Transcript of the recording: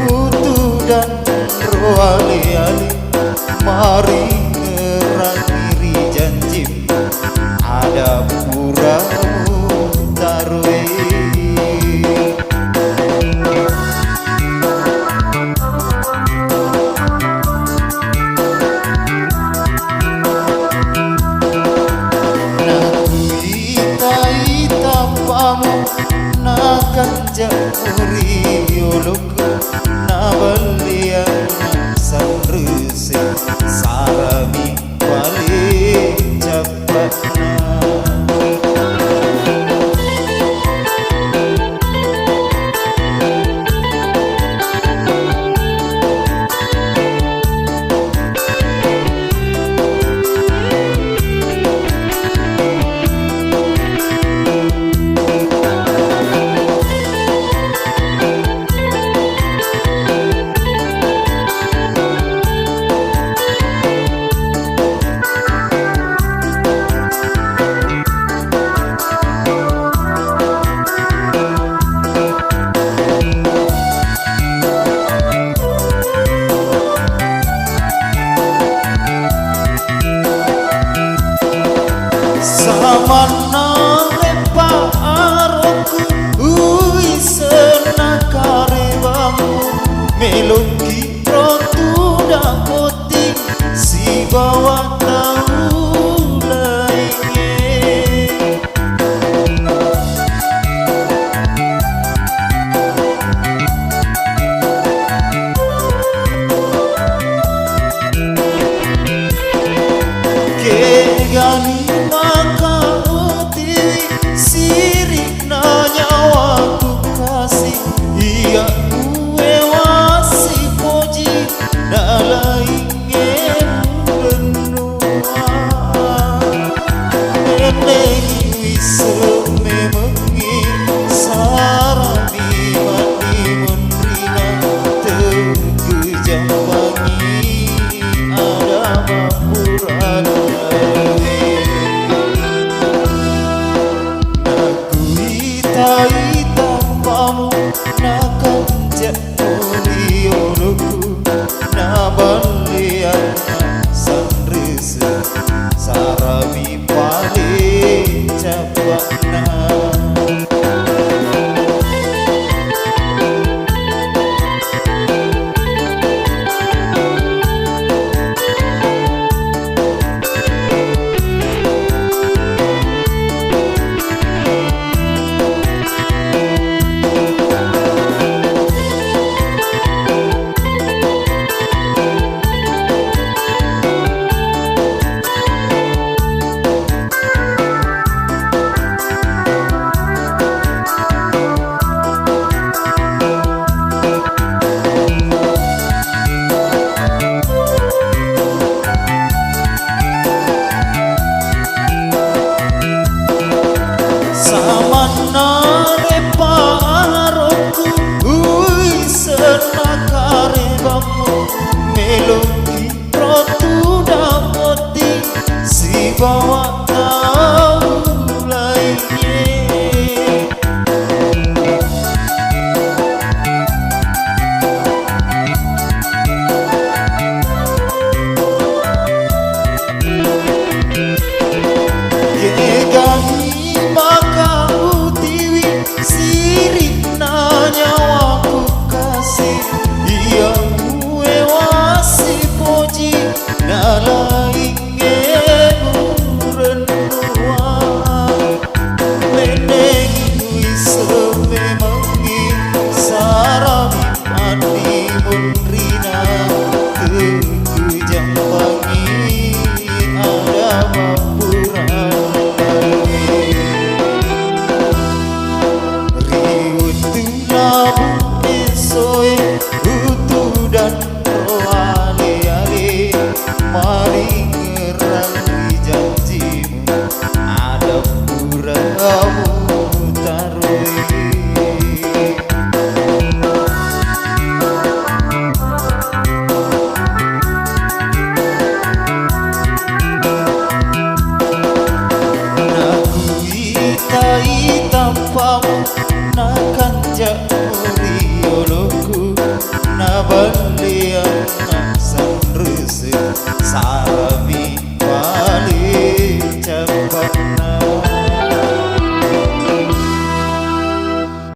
butuh dan roale-ale, mari ngerang-ngiri janji ada puramu tarwe. Nakanja urioloku nabalian sanrese sarami balik cepatna. Samana lepa aroku uisena karebamu meloki rotu dakoti si bawa tahu lainnya. Kegani sirik nanya waktu kasih iya gue wasi poji nalaingin benua nenegi wise memengi sarami mati menrina terkejambangi ada mapuran. Tampamu nakanja urioloku nabalian sanrese sarami balik cepatna. Meloki rotu dapoti si bawa tahu lainnya. Gegani maka utiwi sirik nanya waku kasih iya poji nalaingin renua menegi wise memangi sarami mati menrina terkejambangi ada mapuran riwet nabu esoe utuh dan mari ngerang janjimu ada puramu